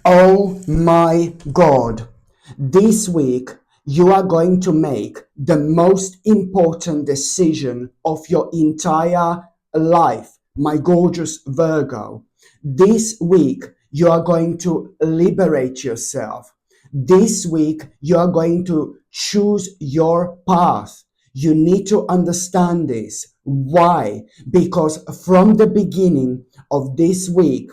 Oh my God. This week, you are going to make the most important decision of your entire life, my gorgeous Virgo. This week, you are going to liberate yourself. This week, you are going to choose your path. You need to understand this. Why? Because from the beginning of this week,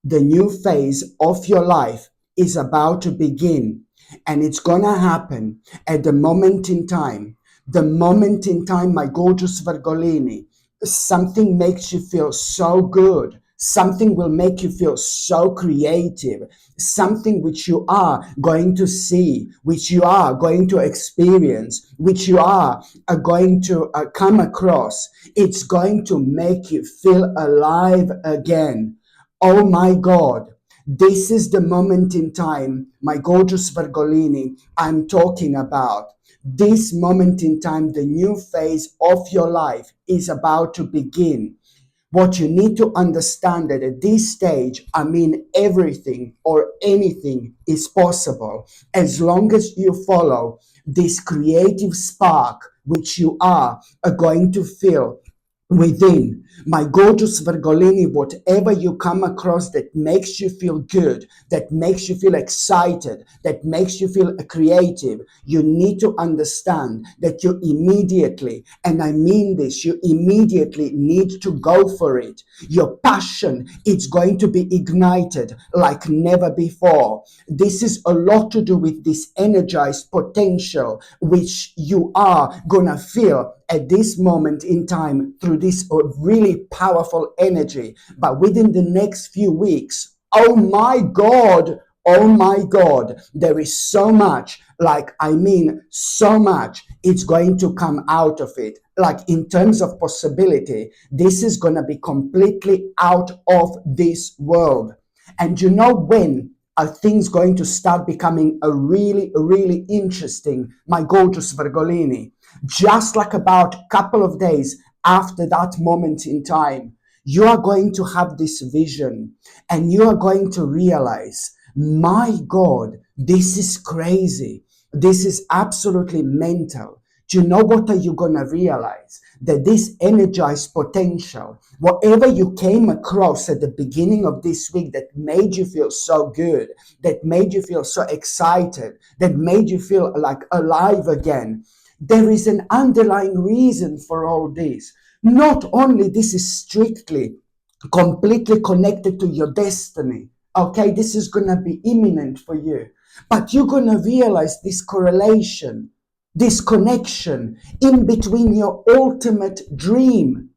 the new phase of your life is about to begin, and it's gonna happen at the moment in time. The moment in time, my gorgeous Virgolini, something makes you feel so good. Something will make you feel so creative. Something which you are going to see, which you are going to experience, which you are going to come across. It's going to make you feel alive again. Oh my God, this is the moment in time, my gorgeous Virgolini, I'm talking about. This moment in time, the new phase of your life is about to begin. What you need to understand that at this stage, I mean, everything or anything is possible as long as you follow this creative spark which you are going to feel within. My gorgeous Virgolini, whatever you come across that makes you feel good, that makes you feel excited, that makes you feel creative, you need to understand that you immediately, and I mean this, you immediately need to go for it. Your passion, it's going to be ignited like never before. This is a lot to do with this energized potential which you are gonna feel at this moment in time through this really powerful energy. But within the next few weeks, oh my God, oh my God, there is so much, like, I mean, so much, it's going to come out of it. Like, in terms of possibility, this is going to be completely out of this world. And you know when are things going to start becoming a really, really interesting, my gorgeous Virgolini? Just like about a couple of days after that moment in time, you are going to have this vision and you are going to realize, my God, this is crazy. This is absolutely mental. Do you know what are you going to realize? That this energized potential, whatever you came across at the beginning of this week that made you feel so good, that made you feel so excited, that made you feel like alive again, there is an underlying reason for all this. Not only this is strictly completely connected to your destiny. Okay, this is going to be imminent for you. But you're going to realize this correlation, this connection in between your ultimate dream.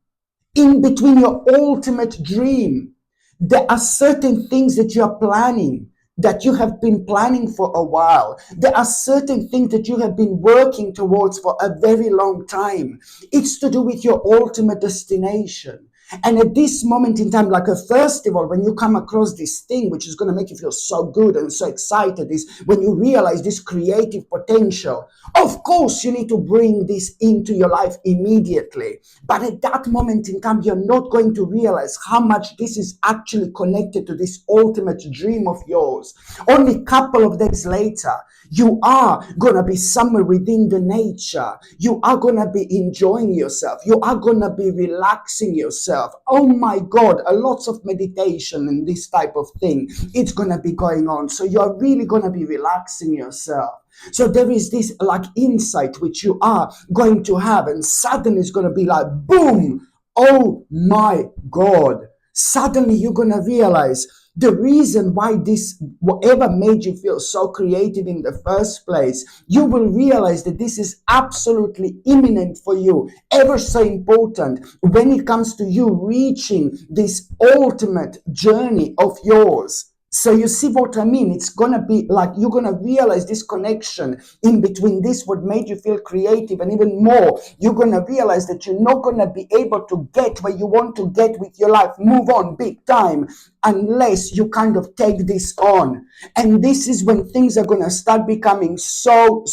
In between your ultimate dream. There are certain things that you are planning, that you have been planning for a while. There are certain things that you have been working towards for a very long time. It's to do with your ultimate destination. And at this moment in time, like a festival, when you come across this thing which is going to make you feel so good and so excited, is when you realize this creative potential. Of course, you need to bring this into your life immediately. But at that moment in time, you're not going to realize how much this is actually connected to this ultimate dream of yours. Only a couple of days later, you are going to be somewhere within the nature. You are going to be enjoying yourself. You are going to be relaxing yourself. Oh my God, a lots of meditation and this type of thing. It's going to be going on. So you're really going to be relaxing yourself. So there is this like insight which you are going to have, and suddenly it's going to be like, boom, oh my God. Suddenly you're going to realize the reason why this, whatever made you feel so creative in the first place, you will realize that this is absolutely imminent for you, ever so important when it comes to you reaching this ultimate journey of yours. So you see what I mean? It's going to be like you're going to realize this connection in between this, what made you feel creative, and even more, you're going to realize that you're not going to be able to get where you want to get with your life, move on big time, unless you kind of take this on. And this is when things are going to start becoming so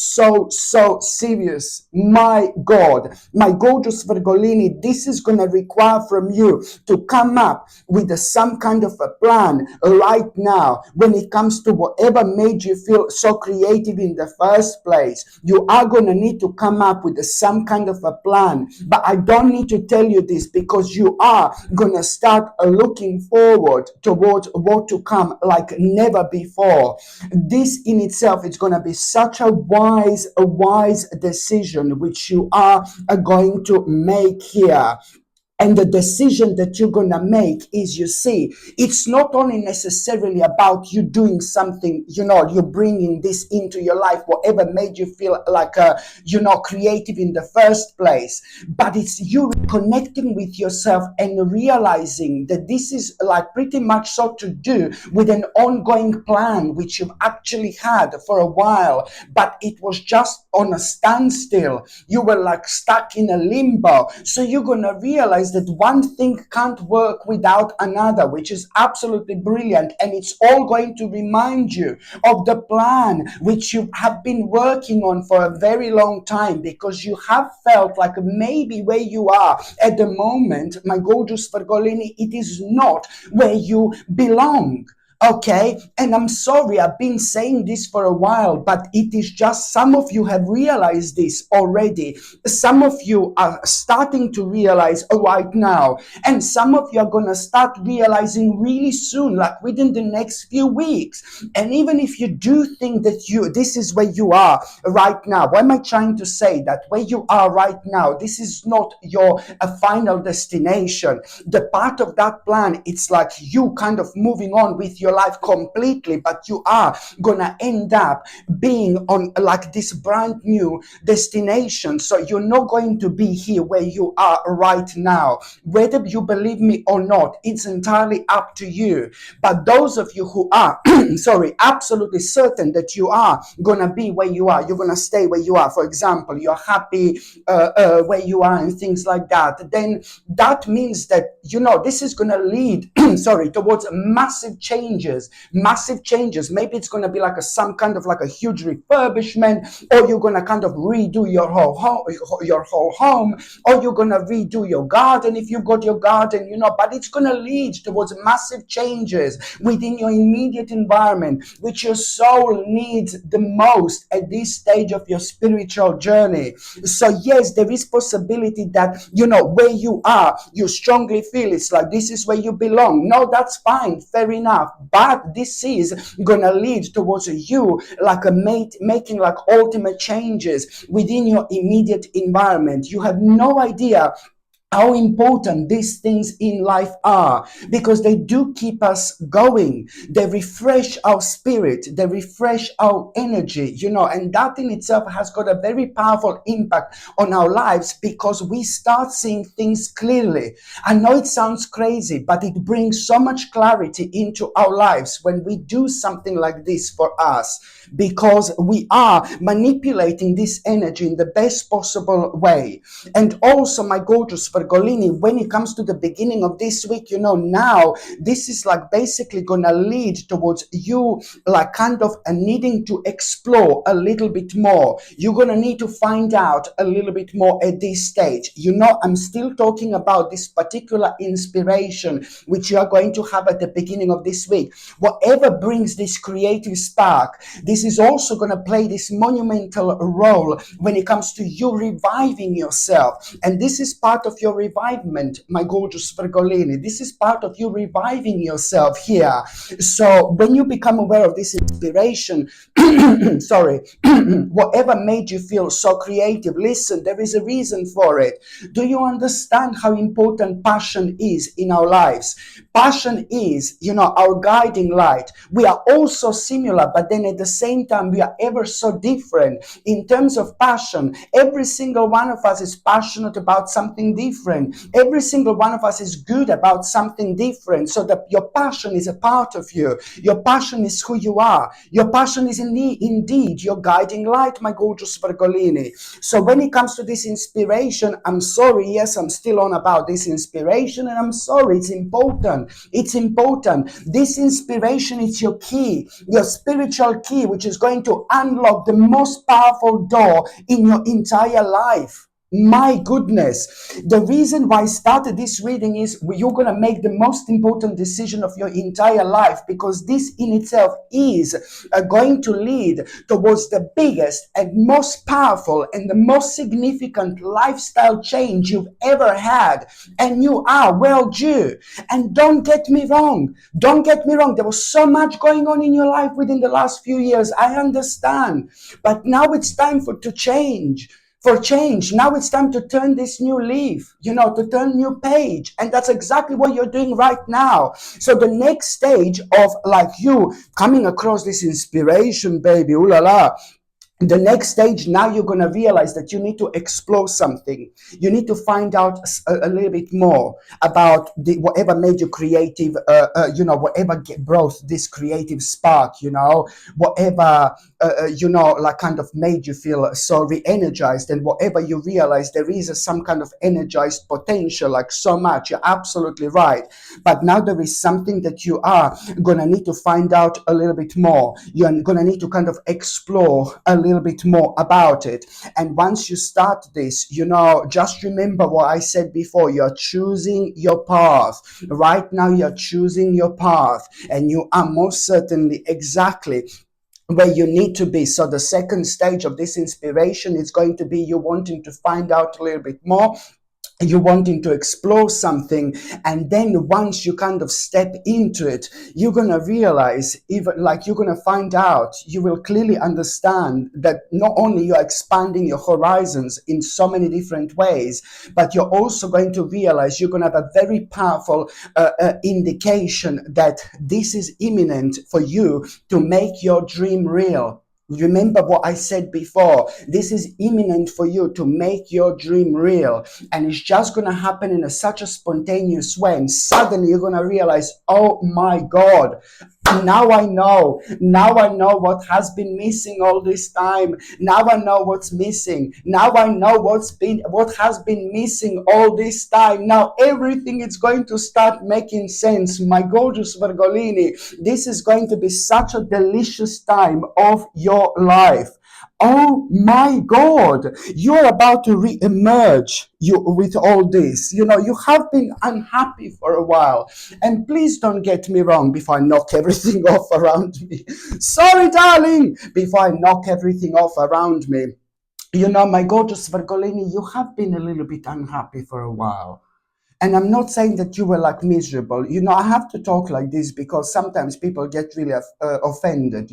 serious. My God, my gorgeous Virgolini, this is going to require from you to come up with some kind of a plan right now when it comes to whatever made you feel so creative in the first place. You are going to need to come up with some kind of a plan. But I don't need to tell you this because you are going to start looking forward towards what to come like never before. This in itself is going to be such a wise decision which you are going to make here. And the decision that you're going to make is, you see, it's not only necessarily about you doing something, you're bringing this into your life, whatever made you feel like, creative in the first place, but it's you connecting with yourself and realizing that this is like pretty much so to do with an ongoing plan, which you've actually had for a while, but it was just on a standstill. You were like stuck in a limbo. So you're going to realize that one thing can't work without another, which is absolutely brilliant. And it's all going to remind you of the plan which you have been working on for a very long time, because you have felt like maybe where you are at the moment, my gorgeous Virgolini, it is not where you belong. Okay, and I'm sorry, I've been saying this for a while, but it is just some of you have realized this already. Some of you are starting to realize right now, and some of you are going to start realizing really soon, like within the next few weeks. And even if you do think that this is where you are right now, what am I trying to say? That where you are right now, this is not your final destination. The part of that plan, it's like you kind of moving on with your life completely, but you are gonna end up being on like this brand new destination. So you're not going to be here where you are right now. Whether you believe me or not, it's entirely up to you. But those of you who are absolutely certain that you are gonna be where you are, you're gonna stay where you are, for example, you're happy where you are and things like that, then that means that this is gonna lead towards massive changes. Maybe it's going to be like some kind of like a huge refurbishment, or you're going to kind of redo your whole home, or you're going to redo your garden if you've got your garden, but it's going to lead towards massive changes within your immediate environment, which your soul needs the most at this stage of your spiritual journey. So yes, there is possibility that where you are, you strongly feel it's like this is where you belong. No, that's fine, fair enough, but this is gonna lead towards you like making like ultimate changes within your immediate environment. You have no idea how important these things in life are, because they do keep us going. They refresh our spirit, they refresh our energy, and that in itself has got a very powerful impact on our lives, because we start seeing things clearly. I know it sounds crazy, but it brings so much clarity into our lives when we do something like this for us, because we are manipulating this energy in the best possible way. And also, my gorgeous Virgolini, when it comes to the beginning of this week, now this is like basically gonna lead towards you like kind of needing to explore a little bit more. You're gonna need to find out a little bit more at this stage. I'm still talking about this particular inspiration which you are going to have at the beginning of this week. Whatever brings this creative spark, this is also going to play this monumental role when it comes to you reviving yourself. And this is part of your revivement, my gorgeous Virgolini. This is part of you reviving yourself here. So when you become aware of this inspiration, whatever made you feel so creative, listen, there is a reason for it. Do you understand how important passion is in our lives? Passion is, our guiding light. We are all so similar, but then at the same time, we are ever so different. In terms of passion, every single one of us is passionate about something different. different. Every single one of us is good about something different. So that your passion is a part of you. Your passion is who you are. Your passion is indeed your guiding light, my gorgeous Virgolini. So when it comes to this inspiration, I'm sorry, yes, I'm still on about this inspiration, and I'm sorry, it's important. It's important. This inspiration is your key, your spiritual key, which is going to unlock the most powerful door in your entire life. My goodness, the reason why I started this reading is you're going to make the most important decision of your entire life, because this in itself is going to lead towards the biggest and most powerful and the most significant lifestyle change you've ever had, and you are well due. And don't get me wrong, there was so much going on in your life within the last few years, I understand, but now it's time to change. For change. Now it's time to turn this new leaf, to turn new page. And that's exactly what you're doing right now. So the next stage of like you coming across this inspiration, baby, ooh la la, the next stage, now you're going to realize that you need to explore something. You need to find out a little bit more about whatever made you creative, whatever brought this creative spark, whatever, like kind of made you feel so re-energized, and whatever you realize there is some kind of energized potential, like so much. You're absolutely right. But now there is something that you are going to need to find out a little bit more. You're going to need to kind of explore a little bit more about it. And once you start this, just remember what I said before. You're choosing your path. Right now, you're choosing your path, and you are most certainly exactly where you need to be. So the second stage of this inspiration is going to be you wanting to find out a little bit more, you wanting to explore something, and then once you kind of step into it, you're going to realize, even like you're going to find out, you will clearly understand that not only you're expanding your horizons in so many different ways, but you're also going to realize you're going to have a very powerful indication that this is imminent for you to make your dream real. Remember what I said before. This is imminent for you to make your dream real. And it's just going to happen in such a spontaneous way. And suddenly you're going to realize, oh my God, now I know what has been missing all this time. Now I know what's missing. Now I know what has been missing all this time. Now everything is going to start making sense. My gorgeous Virgolini, this is going to be such a delicious time of your life. Oh my God, you're about to re-emerge with all this. You have been unhappy for a while. And please don't get me wrong before I knock everything off around me. Sorry, darling, before I knock everything off around me. My gorgeous Virgolini, you have been a little bit unhappy for a while. And I'm not saying that you were like miserable. I have to talk like this because sometimes people get really offended,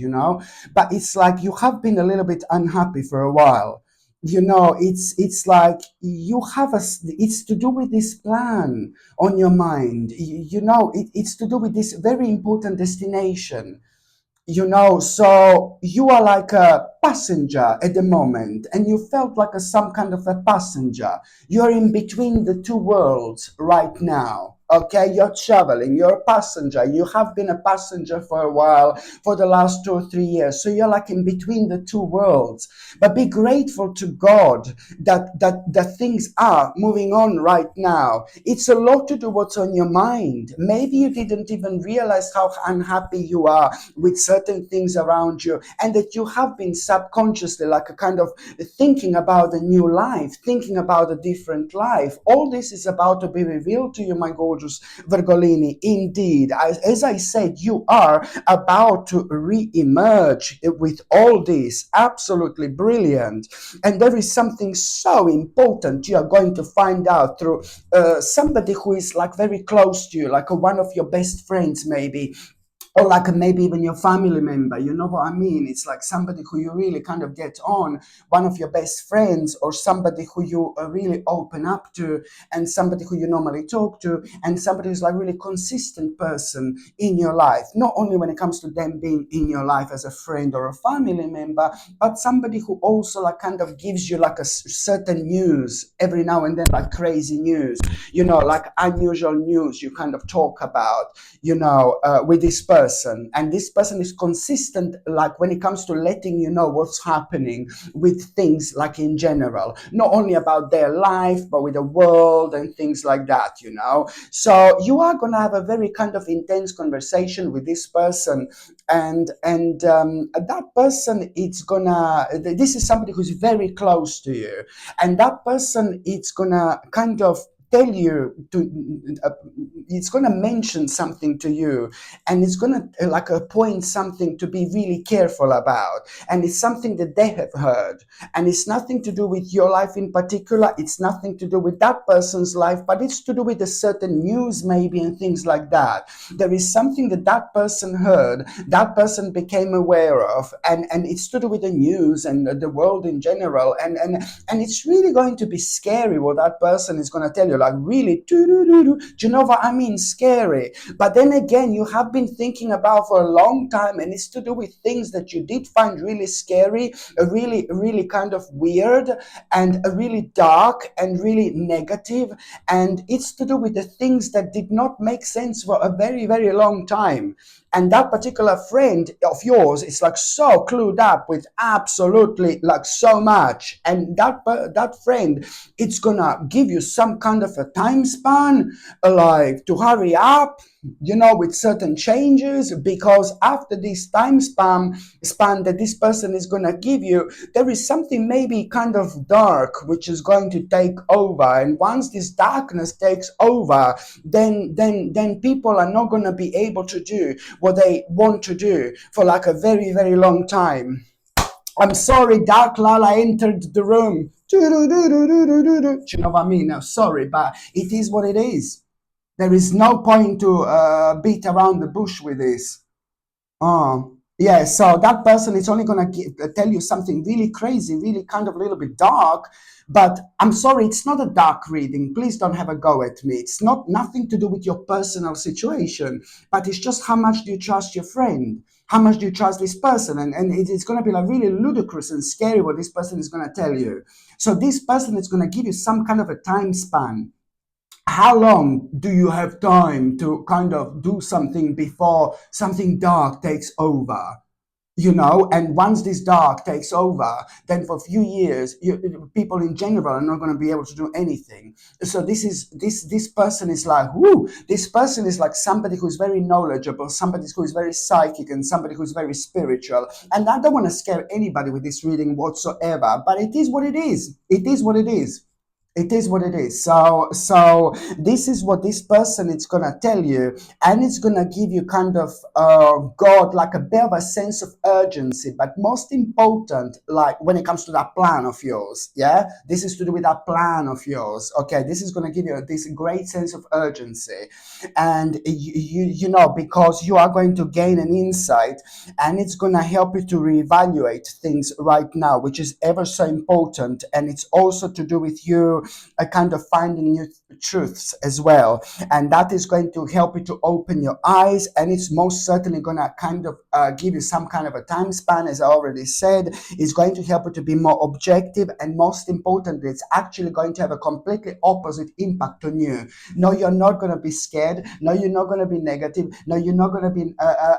But it's like you have been a little bit unhappy for a while. It's like you have it's to do with this plan on your mind. It's to do with this very important destination. So you are like a passenger at the moment, and you felt like some kind of a passenger. You're in between the two worlds right now. Okay, you're traveling, you're a passenger. You have been a passenger for a while, for the last 2 or 3 years. So you're like in between the two worlds. But be grateful to God that things are moving on right now. It's a lot to do what's on your mind. Maybe you didn't even realize how unhappy you are with certain things around you, and that you have been subconsciously like a kind of thinking about a new life, thinking about a different life. All this is about to be revealed to you, my gorgeous Virgolini. Indeed, as I said, you are about to re-emerge with all this. Absolutely brilliant. And there is something so important you are going to find out through somebody who is like very close to you, like one of your best friends maybe. or like maybe even your family member, you know what I mean? It's like somebody who you really kind of get on, one of your best friends, or somebody who you really open up to, and somebody who you normally talk to, and somebody who's like really consistent person in your life, not only when it comes to them being in your life as a friend or a family member, but somebody who also like kind of gives you like a certain news every now and then, like crazy news, like unusual news you kind of talk about, with this person. And this person is consistent, like when it comes to letting you know what's happening with things, like in general, not only about their life, but with the world and things like that. So you are going to have a very kind of intense conversation with this person. And that person, this is somebody who's very close to you. And that person, it's going to kind of tell you uh, it's going to mention something to you, and it's going to point something to be really careful about, and it's something that they have heard, and it's nothing to do with your life in particular, it's nothing to do with that person's life, but it's to do with a certain news maybe, and things like that. There is something that that person heard, that person became aware of, and it's to do with the news and the world in general, and it's really going to be scary what that person is going to tell you, like really, do you know what I mean? Scary. But then again, you have been thinking about for a long time, and it's to do with things that you did find really scary, really, really kind of weird, and really dark, and really negative. And it's to do with the things that did not make sense for a very, very long time. And that particular friend of yours is like so clued up with absolutely like so much, and that friend, it's gonna give you some kind of a time span, like to hurry up, with certain changes, because after this time span that this person is gonna give you, there is something maybe kind of dark which is going to take over. And once this darkness takes over, then people are not gonna be able to do what they want to do for like a very, very long time. I'm sorry, Dark Lala entered the room. Do you know what I mean? No, sorry, but it is what it is. There is no point to beat around the bush with this. Yeah, so that person is only going to tell you something really crazy, really kind of a little bit dark. But I'm sorry, it's not a dark reading. Please don't have a go at me. It's not nothing to do with your personal situation, but it's just how much do you trust your friend? How much do you trust this person? And it's going to be like really ludicrous and scary what this person is going to tell you. So this person is going to give you some kind of a time span. How long do you have time to kind of do something before something dark takes over? And once this dark takes over, then for a few years, people in general are not going to be able to do anything. So this person is like, whoo, this person is like somebody who's very knowledgeable, somebody who is very psychic, and somebody who's very spiritual. And I don't want to scare anybody with this reading whatsoever, but it is what it is. It is what it is. It is what it is. So this is what this person is gonna tell you, and it's gonna give you kind of God, like a bit of a sense of urgency. But most important, like when it comes to that plan of yours, yeah, this is to do with that plan of yours. Okay, this is gonna give you this great sense of urgency, and because you are going to gain an insight, and it's gonna help you to reevaluate things right now, which is ever so important, and it's also to do with you a kind of finding new truths as well, and that is going to help you to open your eyes, and it's most certainly going to kind of give you some kind of a time span, as I already said. It's going to help you to be more objective, and most importantly, it's actually going to have a completely opposite impact on you. No, you're not going to be scared. No, you're not going to be negative. No, you're not going to be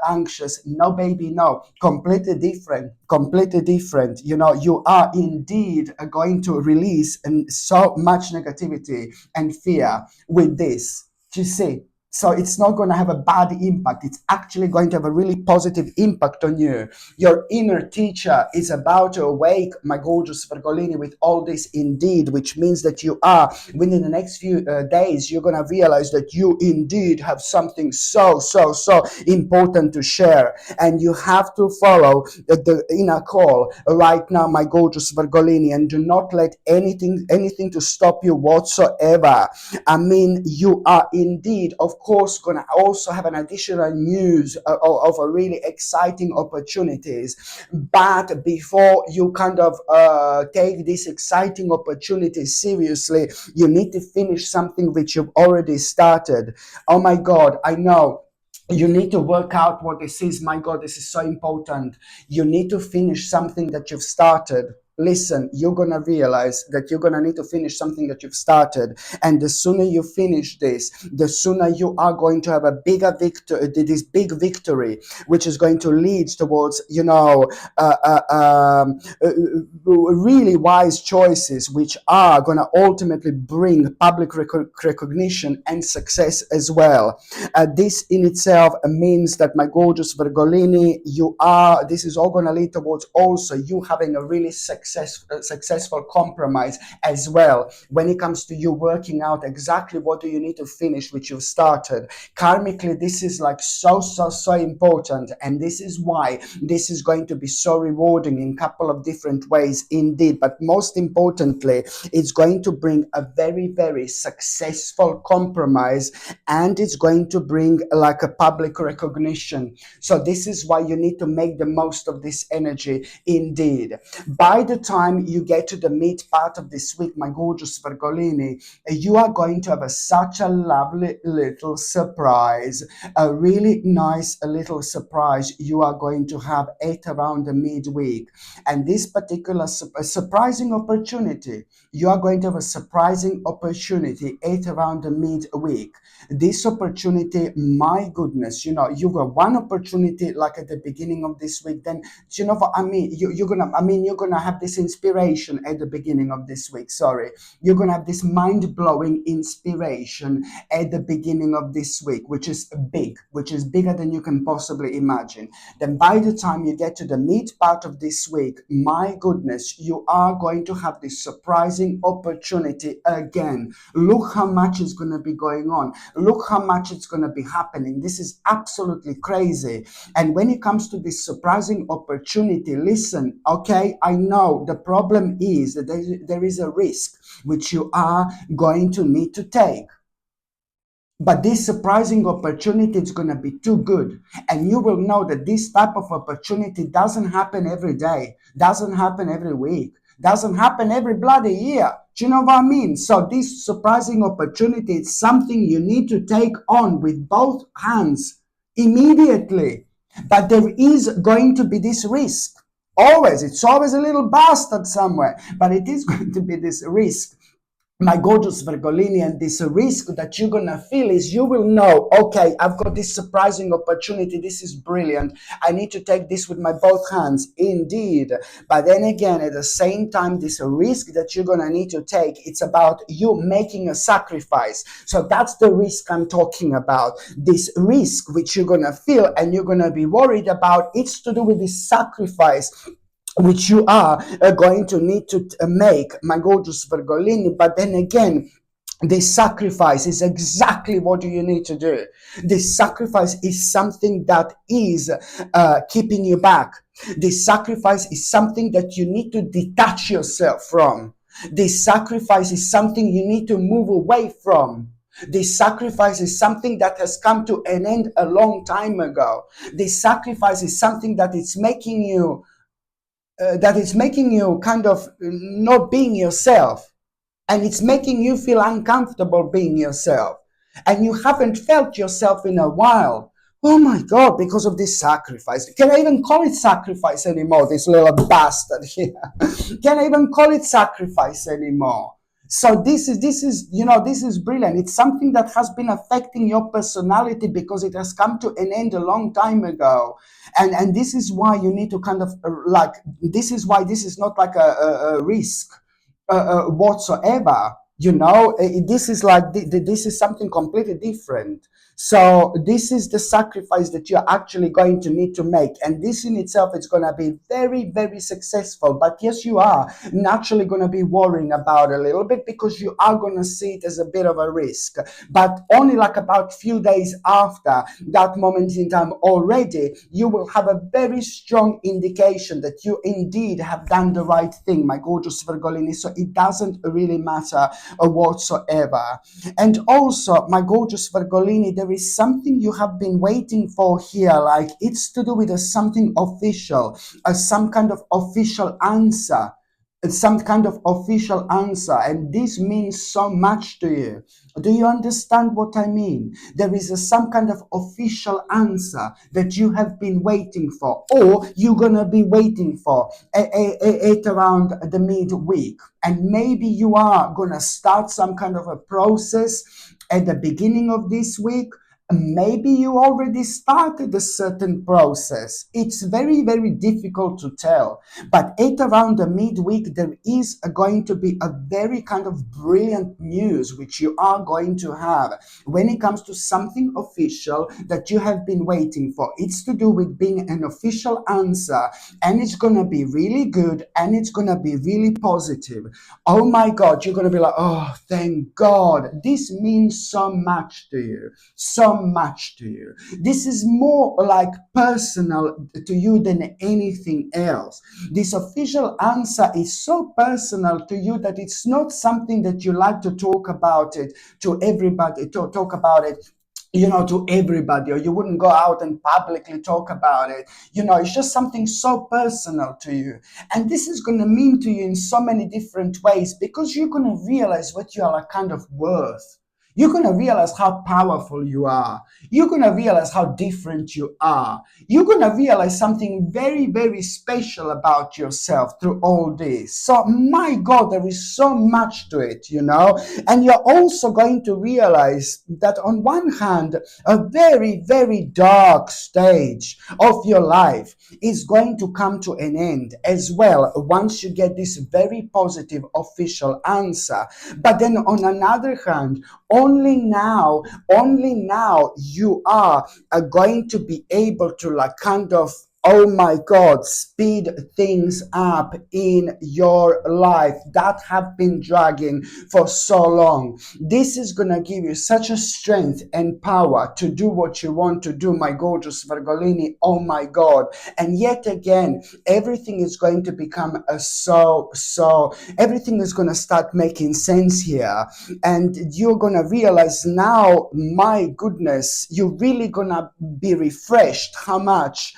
anxious. No, baby, no. Completely different. Completely different. You are indeed going to release so much negativity and fear with this. Do you see? So it's not going to have a bad impact. It's actually going to have a really positive impact on you. Your inner teacher is about to awake, my gorgeous Virgolini, with all this indeed, which means that you are, within the next few days, you're going to realize that you indeed have something so important to share. And you have to follow the inner call right now, my gorgeous Virgolini, and do not let anything to stop you whatsoever. I mean, you are indeed, of course going to also have an additional news of a really exciting opportunities. But before you kind of take this exciting opportunity seriously, you need to finish something which you've already started. Oh my God, I know. You need to work out what this is. My God, this is so important. You need to finish something that you've started. Listen, you're going to realize that you're going to need to finish something that you've started. And the sooner you finish this, the sooner you are going to have a bigger victory, this big victory, which is going to lead towards, really wise choices, which are going to ultimately bring public recognition and success as well. This in itself means that, my gorgeous Virgolini, this is all going to lead towards also you having a really successful compromise as well when it comes to you working out exactly what do you need to finish which you've started. Karmically, this is like so important, and this is why this is going to be so rewarding in a couple of different ways indeed. But most importantly, it's going to bring a very successful compromise, and it's going to bring like a public recognition. So this is why you need to make the most of this energy indeed. By the time you get to the mid part of this week, my gorgeous Virgolini, you are going to have such a lovely little surprise, a really nice little surprise you are going to have at around the midweek. And this particular surprising opportunity, you are going to have a surprising opportunity at around the midweek. This opportunity, my goodness, you got one opportunity like at the beginning of this week, then you know what I mean, you're gonna have this inspiration at the beginning of this week. You're gonna have this mind-blowing inspiration at the beginning of this week, which is bigger than you can possibly imagine. Then by the time you get to the mid part of this week, my goodness, you are going to have this surprising opportunity again. Look how much is going to be going on. Look how much it's going to be happening. This is absolutely crazy. And when it comes to this surprising opportunity, listen, okay, I know the problem is that there is a risk which you are going to need to take. But this surprising opportunity is going to be too good. And you will know that this type of opportunity doesn't happen every day, doesn't happen every week, doesn't happen every bloody year. Do you know what I mean? So this surprising opportunity is something you need to take on with both hands immediately. But there is going to be this risk. It's always a little bastard somewhere, but it is going to be this risk, my gorgeous Virgolini. And this risk that you're gonna feel is you will know, okay, I've got this surprising opportunity. This is brilliant. I need to take this with my both hands, indeed. But then again, at the same time, this risk that you're gonna need to take, it's about you making a sacrifice. So that's the risk I'm talking about. This risk which you're gonna feel and you're gonna be worried about, it's to do with this sacrifice which you are going to need to make, my gorgeous Virgolini. But then again, this sacrifice is exactly what you need to do. This sacrifice is something that is keeping you back. This sacrifice is something that you need to detach yourself from. This sacrifice is something you need to move away from. This sacrifice is something that has come to an end a long time ago. This sacrifice is something that is making you kind of not being yourself, and it's making you feel uncomfortable being yourself, and you haven't felt yourself in a while. Oh my God, because of this sacrifice. Can I even call it sacrifice anymore, this little bastard here? Can I even call it sacrifice anymore? So this is brilliant. It's something that has been affecting your personality because it has come to an end a long time ago. And this is why you need to kind of this is why this is not like a risk whatsoever. This is like, this is something completely different. So this is the sacrifice that you're actually going to need to make. And this in itself is going to be very successful. But yes, you are naturally going to be worrying about it a little bit because you are going to see it as a bit of a risk. But only like about few days after that moment in time already, you will have a very strong indication that you indeed have done the right thing, my gorgeous Virgolini. So it doesn't really matter whatsoever. And also, my gorgeous Virgolini, there is something you have been waiting for here, like it's to do with something official, some kind of official answer. Some kind of official answer, and this means so much to you. Do you understand what I mean? There is some kind of official answer that you have been waiting for, or you're gonna be waiting for at around the midweek. And maybe you are gonna start some kind of a process at the beginning of this week. Maybe you already started a certain process. It's very, very difficult to tell. But at around the midweek, there is going to be a very kind of brilliant news which you are going to have when it comes to something official that you have been waiting for. It's to do with being an official answer, and it's going to be really good, and it's going to be really positive. Oh my God, you're going to be like, oh, thank God. This means so much to you. So much to you. This is more like personal to you than anything else. This official answer is so personal to you that it's not something that you like to talk about it to everybody, to talk about it, to everybody, or you wouldn't go out and publicly talk about it. It's just something so personal to you. And this is going to mean to you in so many different ways, because you're going to realize what you are like kind of worth. You're going to realize how powerful you are. You're going to realize how different you are. You're going to realize something very, very special about yourself through all this. So, my God, there is so much to it, And you're also going to realize that on one hand, a very, very dark stage of your life is going to come to an end as well once you get this very positive official answer. But then on another hand, only now you are going to be able to like kind of, oh my God, speed things up in your life that have been dragging for so long. This is going to give you such a strength and power to do what you want to do, my gorgeous Virgolini. Oh my God. And yet again, everything is going to become everything is going to start making sense here. And you're going to realize now, my goodness, you're really going to be refreshed how much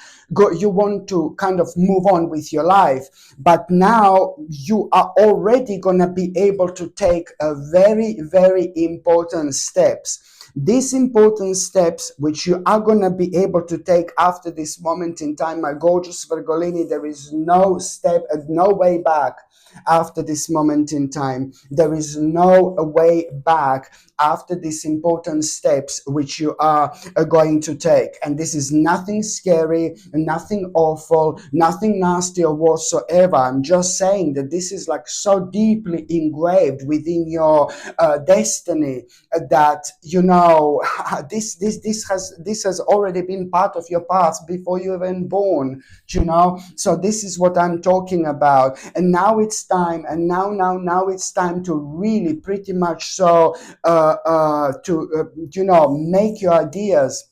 you want to kind of move on with your life. But now you are already going to be able to take a very, very important steps. These important steps, which you are going to be able to take after this moment in time, my gorgeous Virgolini, there is no step, no way back. After this moment in time, there is no way back after these important steps which you are going to take. And this is nothing scary, nothing awful, nothing nasty or whatsoever. I'm just saying that this is like so deeply engraved within your destiny that this has already been part of your past before you even born. So this is what I'm talking about. And now it's time, and now it's time to really pretty much so make your ideas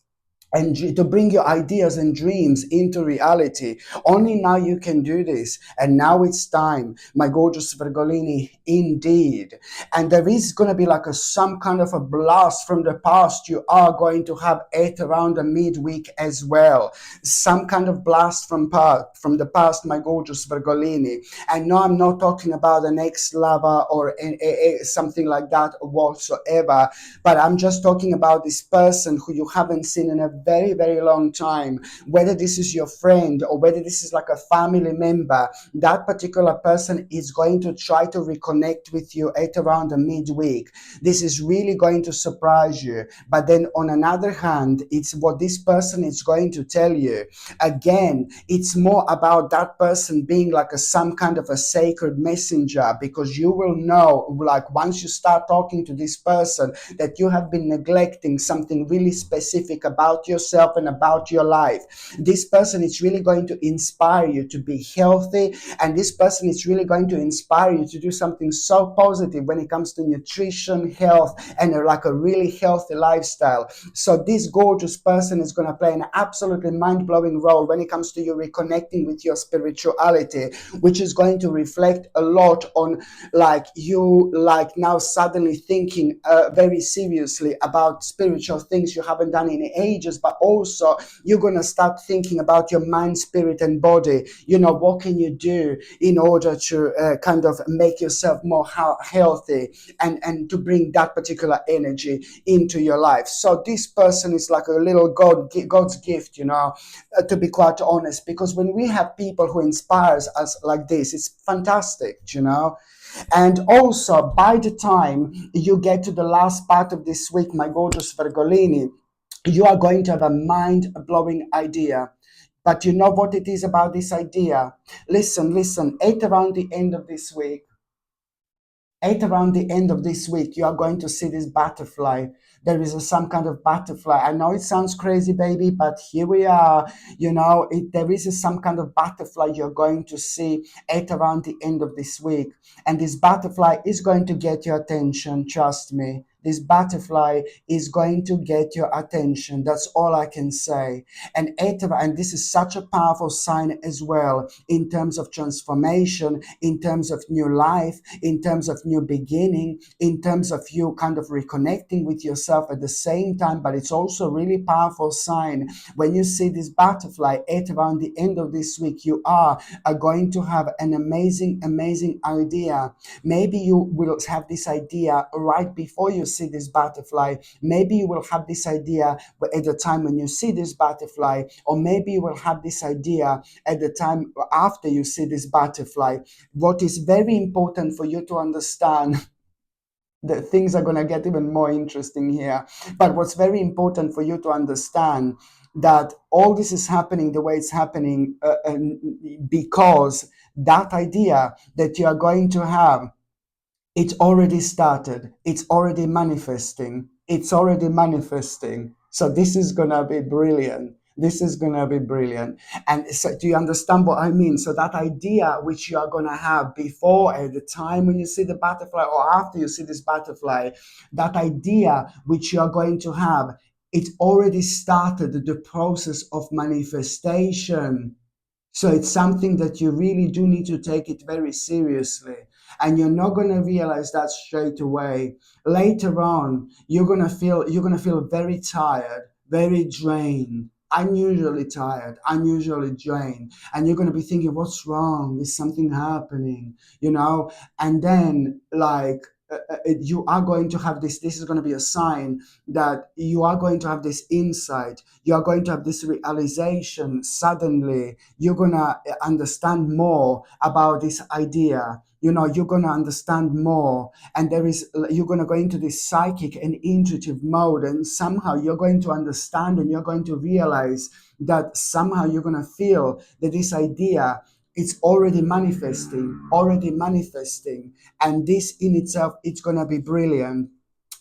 and to bring your ideas and dreams into reality. Only now you can do this. And now it's time, my gorgeous Virgolini, indeed. And there is going to be like some kind of a blast from the past you are going to have at around the midweek as well. Some kind of blast from the past, my gorgeous Virgolini. And no, I'm not talking about an ex-lover or something like that whatsoever, but I'm just talking about this person who you haven't seen in a very, very long time. Whether this is your friend or whether this is like a family member, that particular person is going to try to reconnect with you at around the midweek. This is really going to surprise you. But then on another hand, it's what this person is going to tell you. Again, it's more about that person being like some kind of a sacred messenger, because you will know, like once you start talking to this person, that you have been neglecting something really specific about yourself and about your life. This person is really going to inspire you to be healthy, and this person is really going to inspire you to do something so positive when it comes to nutrition, health, and like a really healthy lifestyle. So this gorgeous person is going to play an absolutely mind-blowing role when it comes to you reconnecting with your spirituality, which is going to reflect a lot on like you like now suddenly thinking very seriously about spiritual things you haven't done in ages, but also you're going to start thinking about your mind, spirit, and body. You know, what can you do in order to kind of make yourself more healthy and to bring that particular energy into your life. So this person is like a little God's gift, you know, to be quite honest, because when we have people who inspires us like this, it's fantastic, you know. And also, by the time you get to the last part of this week, my gorgeous Virgolini, you are going to have a mind-blowing idea. But you know what it is about this idea? Listen, at around the end of this week, you are going to see this butterfly. There is some kind of butterfly. I know it sounds crazy, baby, but here we are. You know, there is some kind of butterfly you're going to see at around the end of this week. And this butterfly is going to get your attention, trust me. This butterfly is going to get your attention. That's all I can say. And this is such a powerful sign as well in terms of transformation, in terms of new life, in terms of new beginning, in terms of you kind of reconnecting with yourself at the same time. But it's also a really powerful sign when you see this butterfly at around the end of this week. You are going to have an amazing idea. Maybe you will have this idea right before you see this butterfly. Maybe you will have this idea at the time when you see this butterfly, or maybe you will have this idea at the time after you see this butterfly. What is very important for you to understand, that things are going to get even more interesting here, but what's very important for you to understand, that all this is happening the way it's happening because that idea that you are going to have, it's already started. It's already manifesting. It's already manifesting. So this is going to be brilliant. This is going to be brilliant. And so do you understand what I mean? So that idea which you are going to have before, at the time when you see the butterfly, or after you see this butterfly, that idea which you are going to have, it already started the process of manifestation. So it's something that you really do need to take it very seriously. And you're not going to realize that straight away. Later on, you're going to feel very tired, very drained, unusually tired, unusually drained. And you're going to be thinking, what's wrong? Is something happening? You know? And then like you are going to have this is going to be a sign that you are going to have this insight, you are going to have this realization. Suddenly you're going to understand more about this idea. You know, you're going to understand more, and you're going to go into this psychic and intuitive mode, and somehow you're going to understand, and you're going to realize that somehow you're going to feel that this idea, it's already manifesting, and this in itself, it's going to be brilliant.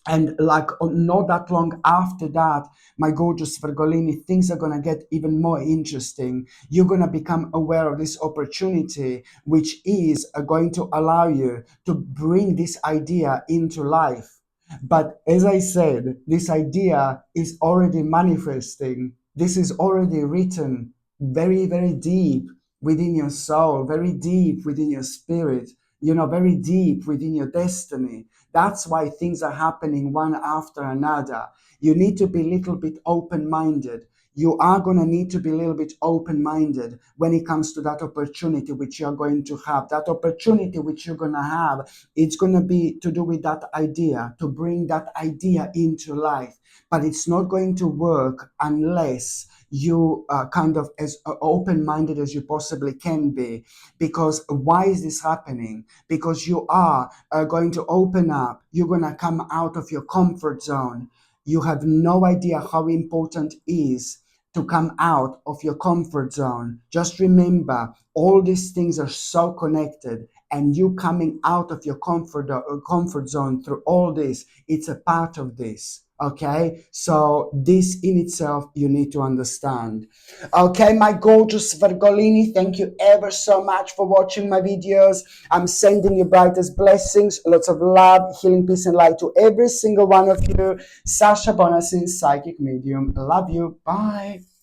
And like not that long after that, my gorgeous Virgolini, things are going to get even more interesting. You're going to become aware of this opportunity, which is going to allow you to bring this idea into life. But as I said, this idea is already manifesting. This is already written very deep within your soul, very deep within your spirit, you know, very deep within your destiny. That's why things are happening one after another. You need to be a little bit open-minded. You are going to need to be a little bit open-minded when it comes to that opportunity which you're going to have. That opportunity which you're going to have, it's going to be to do with that idea, to bring that idea into life. But it's not going to work unless you are kind of as open-minded as you possibly can be. Because why is this happening? Because you are going to open up. You're going to come out of your comfort zone. You have no idea how important it is to come out of your comfort zone. Just remember, all these things are so connected. and you coming out of your comfort zone through all this, it's a part of this. Okay, so this in itself you need to understand. Okay, my gorgeous Virgolini, thank you ever so much for watching my videos. I'm sending you brightest blessings, lots of love, healing, peace, and light to every single one of you. Sasha Bonasin, psychic medium. Love you. Bye.